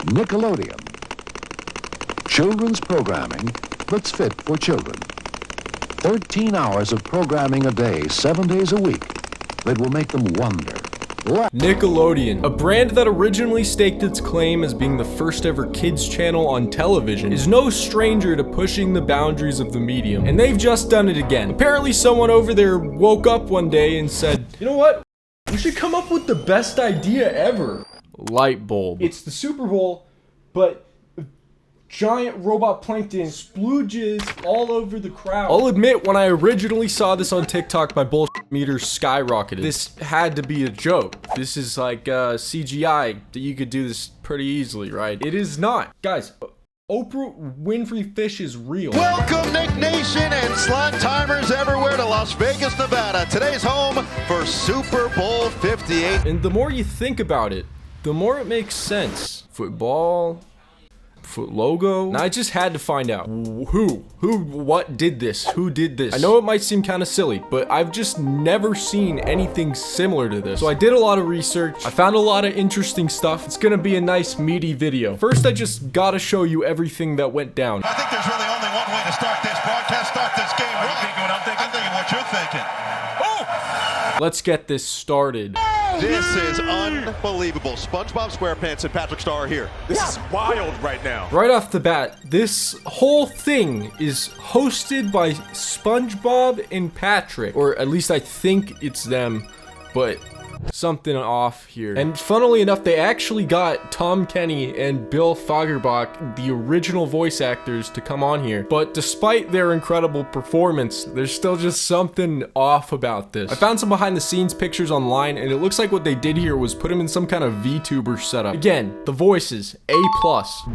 Nickelodeon. Children's programming that's fit for children. 13 hours of programming a day, 7 days a week, that will make them wonder. Nickelodeon, a brand that originally staked its claim as being the first ever kids channel on television, is no stranger to pushing the boundaries of the medium, and they've just done it again. Apparently someone over there woke up one day and said, you know what? We should come up with the best idea ever. Light bulb. It's the Super Bowl, but giant robot plankton splooges all over the crowd. I'll admit, when I originally saw this on TikTok, my bullshit meter skyrocketed. This had to be a joke. This is like CGI, that you could do this pretty easily, right? It is not. Guys, Oprah Winfrey Fish is real. Welcome, Nick Nation and slot timers everywhere to Las Vegas, Nevada. Today's home for Super Bowl 58. And the more you think about it, the more it makes sense. Football, foot logo. And I just had to find out what did this? Who did this? I know it might seem kind of silly, but I've just never seen anything similar to this. So I did a lot of research. I found a lot of interesting stuff. It's gonna be a nice meaty video. First, I just gotta show you everything that went down. I think there's really only one way to start this broadcast, start this game right. I'm thinking what you're thinking. Oh! Let's get this started. This is unbelievable. SpongeBob SquarePants and Patrick Star are here. This is wild right now. Right off the bat, this whole thing is hosted by SpongeBob and Patrick. Or at least I think it's them, but something off here. And funnily enough, they actually got Tom Kenny and Bill Fagerbach, the original voice actors, to come on here. But despite their incredible performance, there's still just something off about this. I found some behind the scenes pictures online, and it looks like what they did here was put them in some kind of VTuber setup. Again, the voices, A+.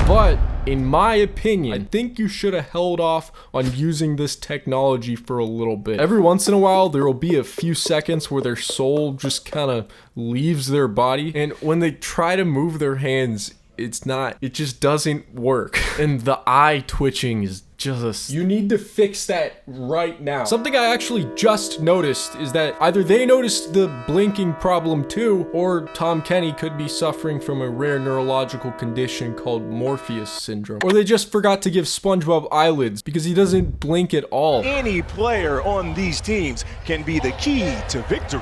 But in my opinion, I think you should have held off on using this technology for a little bit. Every once in a while, there will be a few seconds where their soul just kind of leaves their body, and when they try to move their hands, it just doesn't work. And the eye twitching is just, you need to fix that right now. Something I actually just noticed is that either they noticed the blinking problem too, or Tom Kenny could be suffering from a rare neurological condition called Morpheus syndrome. Or they just forgot to give SpongeBob eyelids because he doesn't blink at all. Any player on these teams can be the key to victory.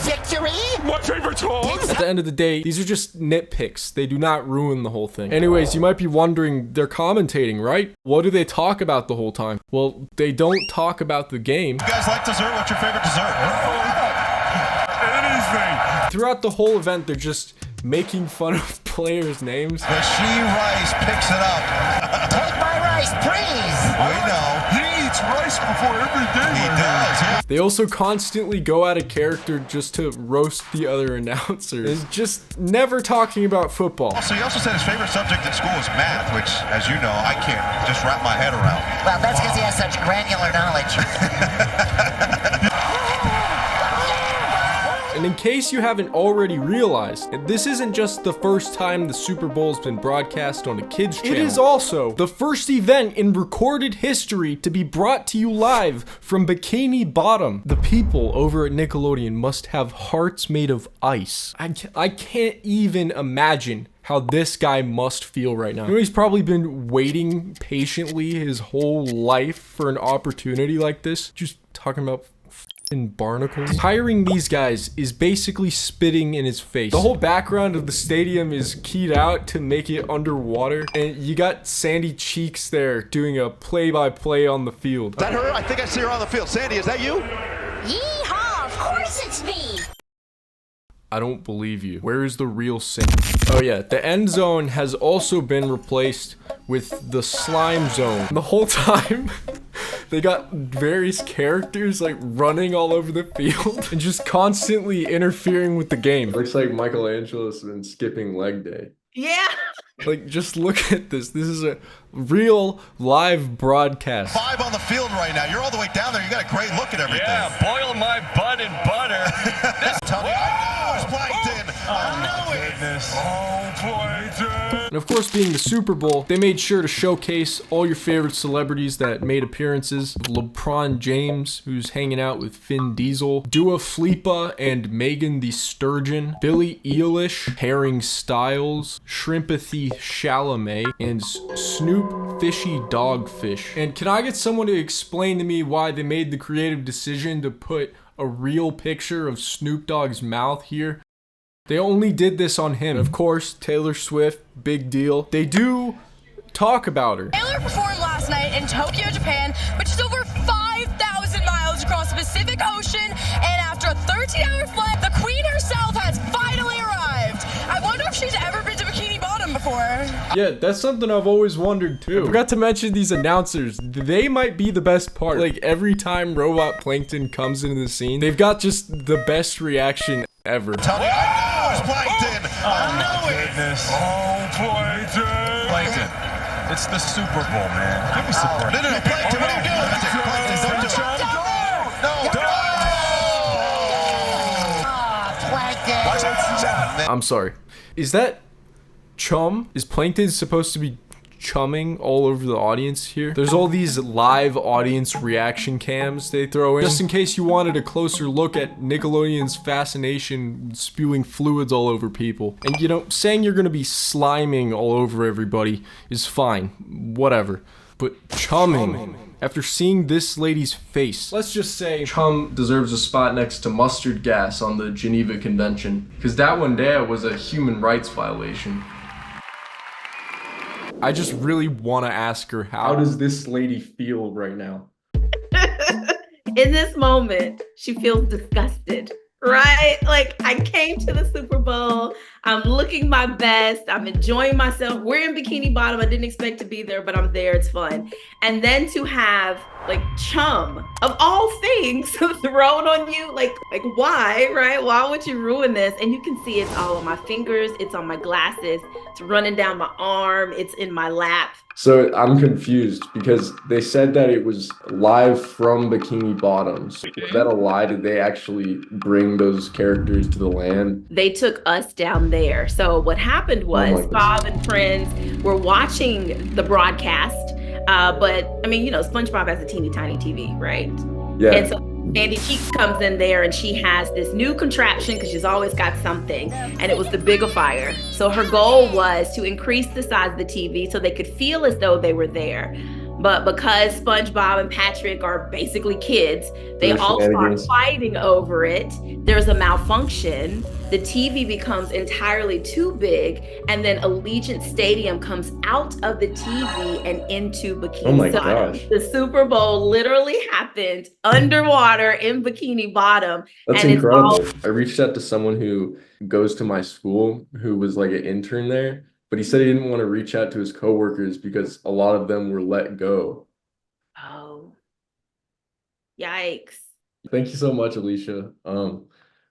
Victory? My favorite song! At the end of the day, these are just nitpicks. They do not ruin the whole thing. Anyways, you might be wondering, they're commentating, right? What do they talk about the whole time? Well, they don't talk about the game. You guys like dessert? What's your favorite dessert? Anything! Throughout the whole event, they're just making fun of players' names. The She Rice picks it up. Take my rice, please! We know. He eats rice before every game. He does, yeah. They also constantly go out of character just to roast the other announcers. And just never talking about football. So he also said his favorite subject in school is math, which, as you know, I can't just wrap my head around. Well, that's because he has such granular knowledge. And in case you haven't already realized, this isn't just the first time the Super Bowl's been broadcast on a kids channel. It is also the first event in recorded history to be brought to you live from Bikini Bottom. The people over at Nickelodeon must have hearts made of ice. I can't even imagine how this guy must feel right now. You know, he's probably been waiting patiently his whole life for an opportunity like this. Just talking about in barnacles. Hiring these guys is basically spitting in his face. The whole background of the stadium is keyed out to make it underwater, and you got Sandy Cheeks there doing a play-by-play on the field. Is that her? I think I see her on the field. Sandy, is that you? Yeehaw! Of course it's me! I don't believe you. Where is the real Sandy? Oh yeah, the end zone has also been replaced with the slime zone. The whole time, they got various characters like running all over the field and just constantly interfering with the game. Looks like Michelangelo's been skipping leg day. Yeah! Like, just look at this. This is a real live broadcast. 5 on the field right now. You're all the way down there. You got a great look at everything. Yeah, boil my butt in butter. Tony, I knew it was plankton. I knew it. goodness. Oh, Plankton. And of course, being the Super Bowl, they made sure to showcase all your favorite celebrities that made appearances. LeBron James, who's hanging out with Vin Diesel, Dua Lipa and Megan the Sturgeon, Billie Eilish, Herring Styles, Shrimpathy Chalamet, and Snoop Fishy Dogfish. And can I get someone to explain to me why they made the creative decision to put a real picture of Snoop Dogg's mouth here? They only did this on him. Of course, Taylor Swift, big deal. They do talk about her. Taylor performed last night in Tokyo, Japan, which is over 5,000 miles across the Pacific Ocean, and after a 13-hour flight, the Queen herself has finally arrived. I wonder if she's ever been to Bikini Bottom before. Yeah, that's something I've always wondered too. I forgot to mention these announcers. They might be the best part. Like, every time Robot Plankton comes into the scene, they've got just the best reaction ever. Tell me, I know it's Plankton. Oh, my goodness. Oh, Plankton. Plankton, it's the Super Bowl, man. Give me support. No, Plankton, what are you doing? Plankton, don't do it. No. I'm sorry. Is that chum? Is Plankton supposed to be chumming all over the audience here? There's all these live audience reaction cams they throw in, just in case you wanted a closer look at Nickelodeon's fascination with spewing fluids all over people. And you know, saying you're gonna be sliming all over everybody is fine, whatever. But chumming, after seeing this lady's face, let's just say chum deserves a spot next to mustard gas on the Geneva Convention, because that one there was a human rights violation. I just really want to ask her, how does this lady feel right now? In this moment, she feels disgusted, right? Like, I came to the Super Bowl, I'm looking my best, I'm enjoying myself. We're in Bikini Bottom. I didn't expect to be there, but I'm there, it's fun. And then to have like chum of all things thrown on you, like why, right? Why would you ruin this? And you can see it's all on my fingers, it's on my glasses, it's running down my arm, it's in my lap. So I'm confused because they said that it was live from Bikini Bottom. So was that a lie? Did they actually bring those characters to the land? They took us down there. So what happened was Bob and friends were watching the broadcast. But I mean, you know, SpongeBob has a teeny tiny TV, right? Yeah. And so Sandy Cheeks comes in there and she has this new contraption because she's always got something, and it was the Bigifier. So her goal was to increase the size of the TV so they could feel as though they were there. But because SpongeBob and Patrick are basically kids, they all start fighting over it. There's a malfunction. The TV becomes entirely too big, and then Allegiant Stadium comes out of the TV and into Bikini. Oh my gosh. The Super Bowl literally happened underwater in Bikini Bottom. That's and incredible. I reached out to someone who goes to my school who was like an intern there, but he said he didn't want to reach out to his coworkers because a lot of them were let go. Oh, yikes. Thank you so much, Aliesha.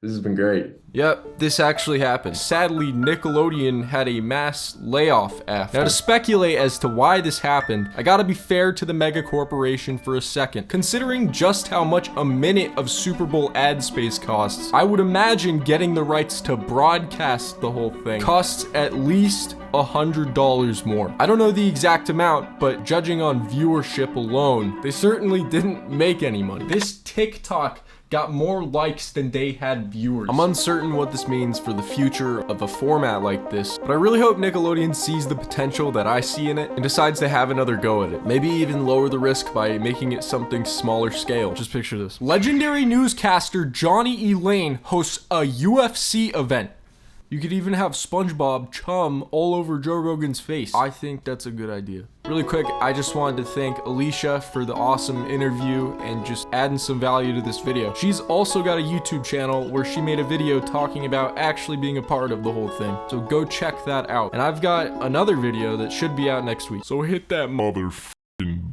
This has been great. Yep, this actually happened. Sadly, Nickelodeon had a mass layoff after. Now, to speculate as to why this happened, I gotta be fair to the mega corporation for a second. Considering just how much a minute of Super Bowl ad space costs, I would imagine getting the rights to broadcast the whole thing costs at least $100 more. I don't know the exact amount, but judging on viewership alone, they certainly didn't make any money. This TikTok got more likes than they had viewers. I'm uncertain what this means for the future of a format like this, but I really hope Nickelodeon sees the potential that I see in it and decides to have another go at it. Maybe even lower the risk by making it something smaller scale. Just picture this. Legendary newscaster Johnny Elaine hosts a UFC event. You could even have SpongeBob chum all over Joe Rogan's face. I think that's a good idea. Really quick, I just wanted to thank Aliesha for the awesome interview and just adding some value to this video. She's also got a YouTube channel where she made a video talking about actually being a part of the whole thing. So go check that out. And I've got another video that should be out next week. So hit that motherfucking